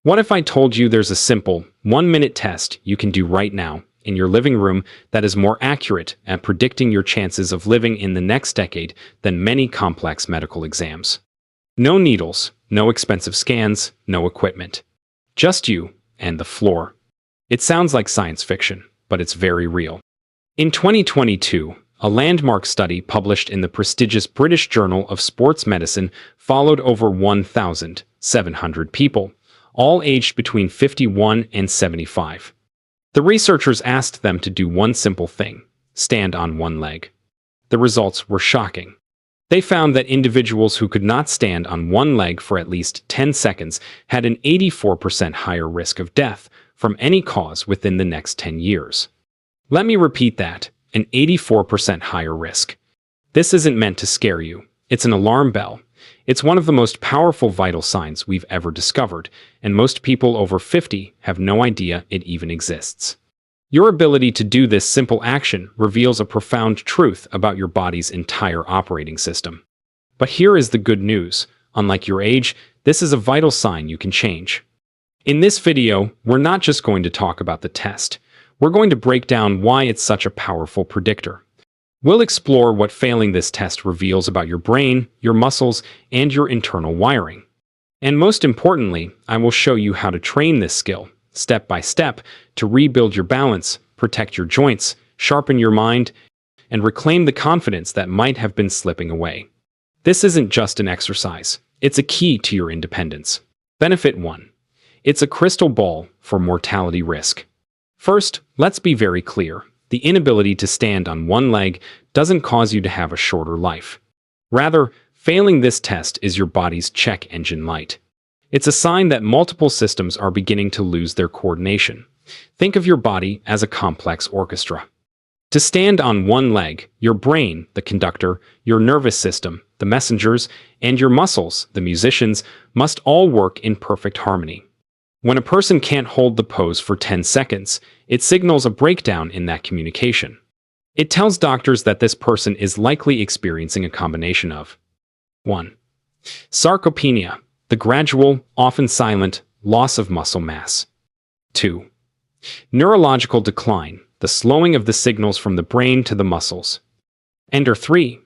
What if I told you there's a simple, 1-minute test you can do right now in your living room that is more accurate at predicting your chances of living in the next decade than many complex medical exams? No needles, no expensive scans, no equipment. Just you and the floor. It sounds like science fiction, but it's very real. In 2022, a landmark study published in the prestigious British Journal of Sports Medicine followed over 1,700 people, all aged between 51 and 75. The researchers asked them to do one simple thing: stand on one leg. The results were shocking. They found that individuals who could not stand on one leg for at least 10 seconds had an 84% higher risk of death from any cause within the next 10 years. Let me repeat that: an 84% higher risk. This isn't meant to scare you. It's an alarm bell. It's one of the most powerful vital signs we've ever discovered, and most people over 50 have no idea it even exists. Your ability to do this simple action reveals a profound truth about your body's entire operating system. But here is the good news. Unlike your age, this is a vital sign you can change. In this video, we're not just going to talk about the test. We're going to break down why it's such a powerful predictor. We'll explore what failing this test reveals about your brain, your muscles, and your internal wiring. And most importantly, I will show you how to train this skill, step by step, to rebuild your balance, protect your joints, sharpen your mind, and reclaim the confidence that might have been slipping away. This isn't just an exercise. It's a key to your independence. Benefit 1. It's a crystal ball for mortality risk. First, let's be very clear. The inability to stand on one leg doesn't cause you to have a shorter life. Rather, failing this test is your body's check engine light. It's a sign that multiple systems are beginning to lose their coordination. Think of your body as a complex orchestra. To stand on one leg, your brain, the conductor, your nervous system, the messengers, and your muscles, the musicians, must all work in perfect harmony. When a person can't hold the pose for 10 seconds, it signals a breakdown in that communication. It tells doctors that this person is likely experiencing a combination of 1. Sarcopenia, the gradual, often silent, loss of muscle mass. 2. Neurological decline, the slowing of the signals from the brain to the muscles. And 3.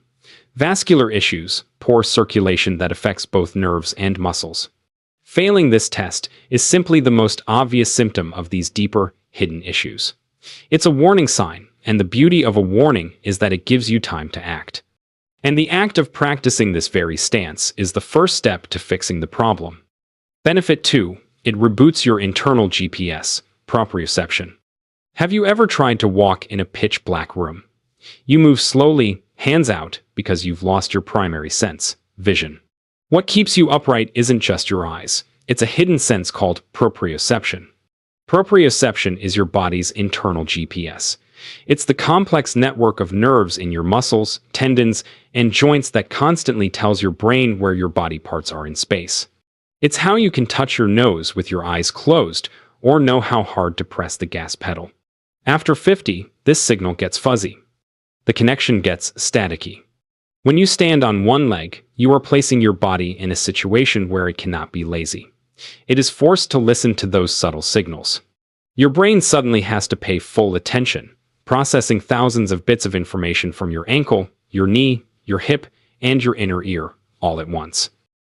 Vascular issues, poor circulation that affects both nerves and muscles. Failing this test is simply the most obvious symptom of these deeper, hidden issues. It's a warning sign, and the beauty of a warning is that it gives you time to act. And the act of practicing this very stance is the first step to fixing the problem. Benefit 2. It reboots your internal GPS, proprioception. Have you ever tried to walk in a pitch-black room? You move slowly, hands out, because you've lost your primary sense, vision. What keeps you upright isn't just your eyes. It's a hidden sense called proprioception. Proprioception is your body's internal GPS. It's the complex network of nerves in your muscles, tendons, and joints that constantly tells your brain where your body parts are in space. It's how you can touch your nose with your eyes closed or know how hard to press the gas pedal. After 50, this signal gets fuzzy. The connection gets staticky. When you stand on one leg, you are placing your body in a situation where it cannot be lazy. It is forced to listen to those subtle signals. Your brain suddenly has to pay full attention, processing thousands of bits of information from your ankle, your knee, your hip, and your inner ear, all at once.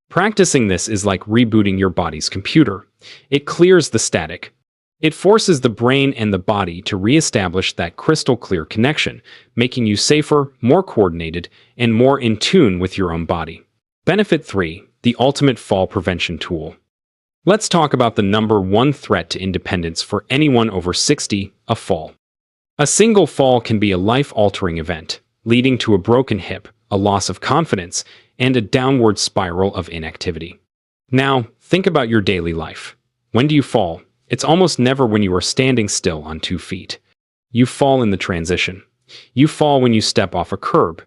Practicing this is like rebooting your body's computer. It clears the static. It forces the brain and the body to reestablish that crystal-clear connection, making you safer, more coordinated, and more in tune with your own body. Benefit 3. The ultimate fall prevention tool. Let's talk about the number one threat to independence for anyone over 60, a fall. A single fall can be a life-altering event, leading to a broken hip, a loss of confidence, and a downward spiral of inactivity. Now, think about your daily life. When do you fall? It's almost never when you are standing still on 2 feet. You fall in the transition. You fall when you step off a curb.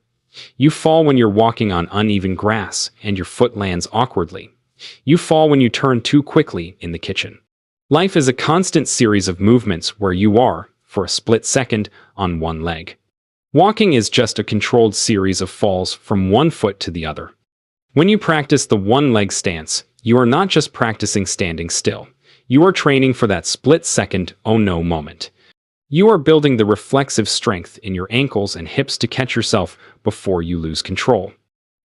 You fall when you're walking on uneven grass and your foot lands awkwardly. You fall when you turn too quickly in the kitchen. Life is a constant series of movements where you are, for a split second, on one leg. Walking is just a controlled series of falls from one foot to the other. When you practice the one-leg stance, you are not just practicing standing still. You are training for that split-second "oh no" moment. You are building the reflexive strength in your ankles and hips to catch yourself before you lose control.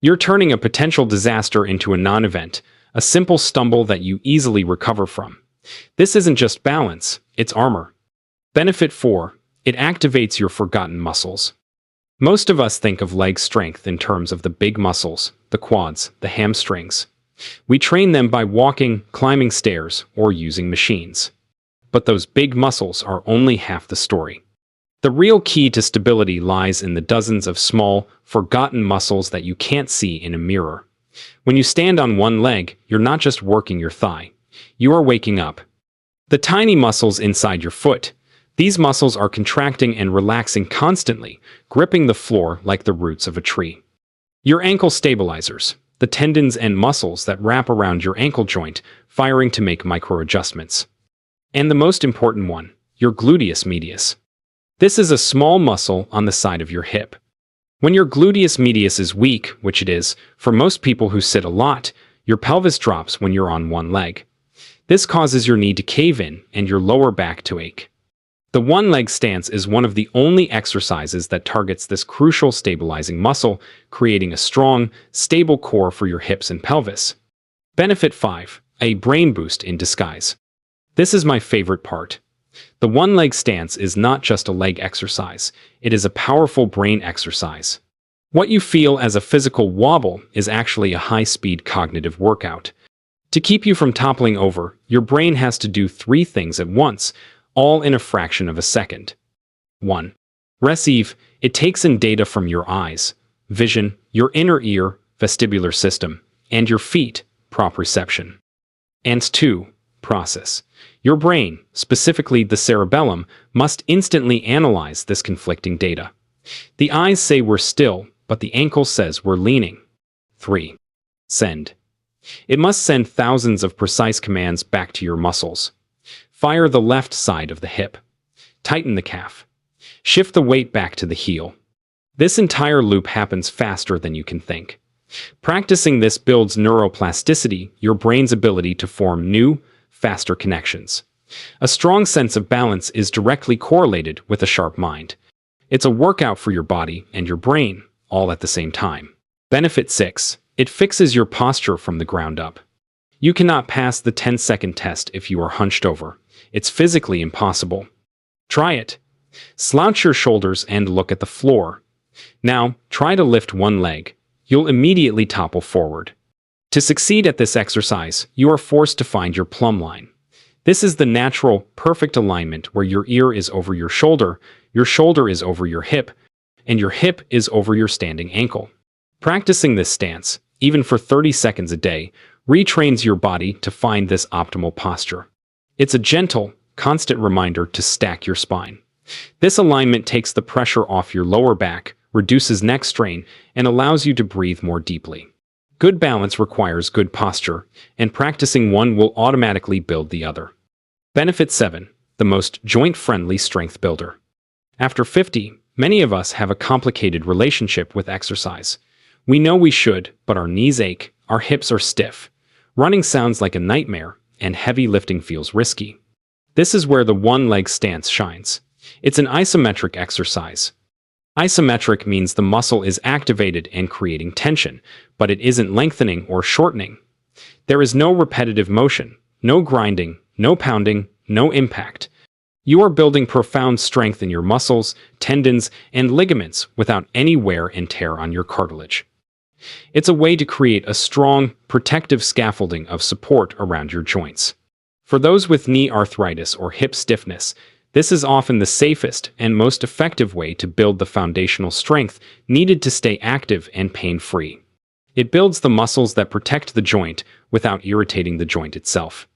You're turning a potential disaster into a non-event, a simple stumble that you easily recover from. This isn't just balance, it's armor. Benefit 4. It activates your forgotten muscles. Most of us think of leg strength in terms of the big muscles, the quads, the hamstrings. We train them by walking, climbing stairs, or using machines. But those big muscles are only half the story. The real key to stability lies in the dozens of small, forgotten muscles that you can't see in a mirror. When you stand on one leg, you're not just working your thigh. You are waking up. The tiny muscles inside your foot. These muscles are contracting and relaxing constantly, gripping the floor like the roots of a tree. Your ankle stabilizers, the tendons and muscles that wrap around your ankle joint, firing to make micro-adjustments. And the most important one, your gluteus medius. This is a small muscle on the side of your hip. When your gluteus medius is weak, which it is, for most people who sit a lot, your pelvis drops when you're on one leg. This causes your knee to cave in and your lower back to ache. The one-leg stance is one of the only exercises that targets this crucial stabilizing muscle, creating a strong, stable core for your hips and pelvis. Benefit 5. A brain boost in disguise. This is my favorite part. The one-leg stance is not just a leg exercise, it is a powerful brain exercise. What you feel as a physical wobble is actually a high-speed cognitive workout. To keep you from toppling over, your brain has to do 3 things at once, all in a fraction of a second. 1. Receive. It takes in data from your eyes, vision, your inner ear, vestibular system, and your feet, proprioception. And 2. Process. Your brain, specifically the cerebellum, must instantly analyze this conflicting data. The eyes say we're still, but the ankle says we're leaning. 3. Send. It must send thousands of precise commands back to your muscles. Fire the left side of the hip. Tighten the calf. Shift the weight back to the heel. This entire loop happens faster than you can think. Practicing this builds neuroplasticity, your brain's ability to form new, faster connections. A strong sense of balance is directly correlated with a sharp mind. It's a workout for your body and your brain, all at the same time. Benefit 6. It fixes your posture from the ground up. You cannot pass the 10-second test if you are hunched over. It's physically impossible. Try it. Slouch your shoulders and look at the floor. Now, try to lift one leg. You'll immediately topple forward. To succeed at this exercise, you are forced to find your plumb line. This is the natural, perfect alignment where your ear is over your shoulder is over your hip, and your hip is over your standing ankle. Practicing this stance, even for 30 seconds a day, retrains your body to find this optimal posture. It's a gentle, constant reminder to stack your spine. This alignment takes the pressure off your lower back, reduces neck strain, and allows you to breathe more deeply. Good balance requires good posture, and practicing one will automatically build the other. Benefit 7. The most joint-friendly strength builder. After 50, many of us have a complicated relationship with exercise. We know we should, but our knees ache, our hips are stiff. Running sounds like a nightmare, and heavy lifting feels risky. This is where the one-leg stance shines. It's an isometric exercise. Isometric means the muscle is activated and creating tension, but it isn't lengthening or shortening. There is no repetitive motion, no grinding, no pounding, no impact. You are building profound strength in your muscles, tendons, and ligaments without any wear and tear on your cartilage. It's a way to create a strong, protective scaffolding of support around your joints. For those with knee arthritis or hip stiffness, this is often the safest and most effective way to build the foundational strength needed to stay active and pain-free. It builds the muscles that protect the joint without irritating the joint itself.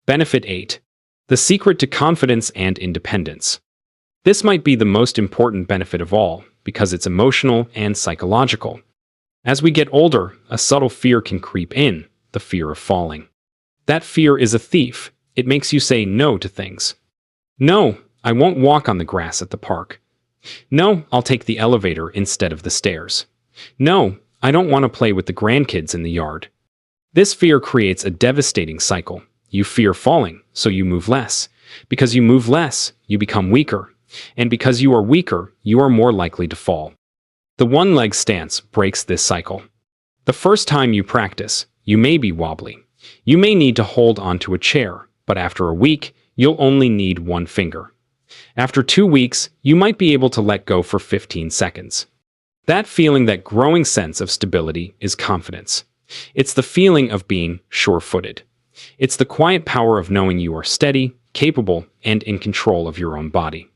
Benefit 8. The secret to confidence and independence. This might be the most important benefit of all because it's emotional and psychological. As we get older, a subtle fear can creep in, the fear of falling. That fear is a thief. It makes you say no to things. No, I won't walk on the grass at the park. No, I'll take the elevator instead of the stairs. No, I don't want to play with the grandkids in the yard. This fear creates a devastating cycle. You fear falling, so you move less. Because you move less, you become weaker. And because you are weaker, you are more likely to fall. The one-leg stance breaks this cycle. The first time you practice, you may be wobbly. You may need to hold onto a chair, but after a week, you'll only need one finger. After 2 weeks, you might be able to let go for 15 seconds. That feeling, that growing sense of stability, is confidence. It's the feeling of being sure-footed. It's the quiet power of knowing you are steady, capable, and in control of your own body.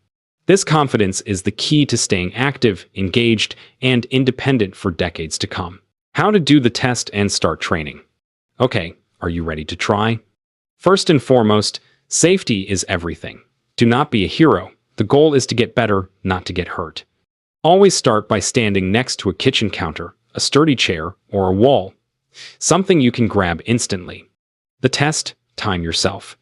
This confidence is the key to staying active, engaged, and independent for decades to come. How to do the test and start training. Okay, are you ready to try? First and foremost, safety is everything. Do not be a hero. The goal is to get better, not to get hurt. Always start by standing next to a kitchen counter, a sturdy chair, or a wall. Something you can grab instantly. The test: time yourself.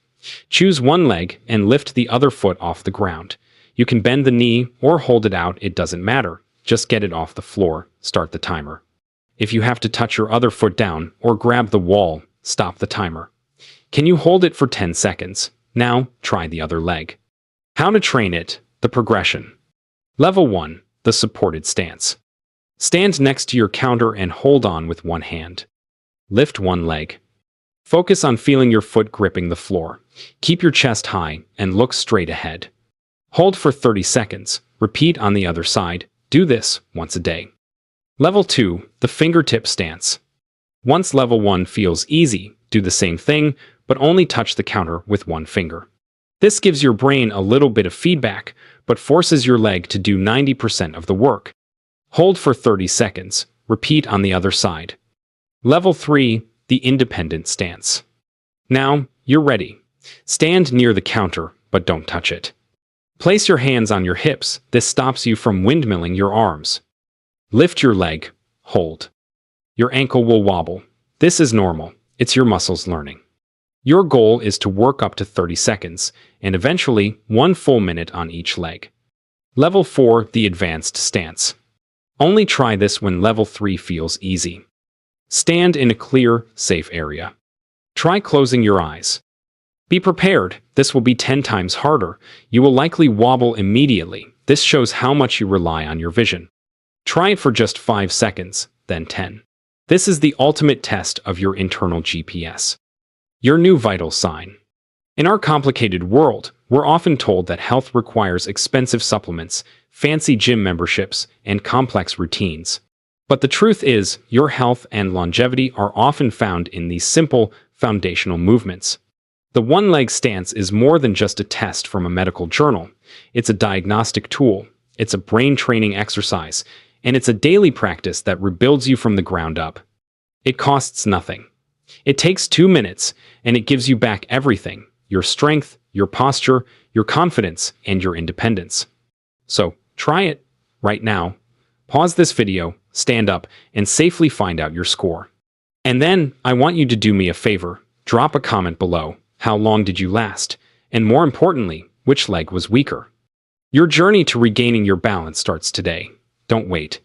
Choose one leg and lift the other foot off the ground. You can bend the knee or hold it out, it doesn't matter. Just get it off the floor, start the timer. If you have to touch your other foot down or grab the wall, stop the timer. Can you hold it for 10 seconds? Now, try the other leg. How to train it, the progression. Level 1, the supported stance. Stand next to your counter and hold on with one hand. Lift one leg. Focus on feeling your foot gripping the floor. Keep your chest high and look straight ahead. Hold for 30 seconds. Repeat on the other side. Do this once a day. Level 2, the fingertip stance. Once level 1 feels easy, do the same thing, but only touch the counter with one finger. This gives your brain a little bit of feedback, but forces your leg to do 90% of the work. Hold for 30 seconds. Repeat on the other side. Level 3, the independent stance. Now, you're ready. Stand near the counter, but don't touch it. Place your hands on your hips. This stops you from windmilling your arms. Lift your leg. Hold. Your ankle will wobble. This is normal. It's your muscles learning. Your goal is to work up to 30 seconds, and eventually 1 full minute on each leg. Level 4, the advanced stance. Only try this when level 3 feels easy. Stand in a clear, safe area. Try closing your eyes. Be prepared. This will be 10 times harder. You will likely wobble immediately. This shows how much you rely on your vision. Try it for just 5 seconds, then 10. This is the ultimate test of your internal GPS. Your new vital sign. In our complicated world, we're often told that health requires expensive supplements, fancy gym memberships, and complex routines. But the truth is, your health and longevity are often found in these simple, foundational movements. The one-leg stance is more than just a test from a medical journal. It's a diagnostic tool, it's a brain-training exercise, and it's a daily practice that rebuilds you from the ground up. It costs nothing. It takes 2 minutes, and it gives you back everything: your strength, your posture, your confidence, and your independence. So, try it right now. Pause this video, stand up, and safely find out your score. And then, I want you to do me a favor. Drop a comment below. How long did you last? And more importantly, which leg was weaker? Your journey to regaining your balance starts today. Don't wait.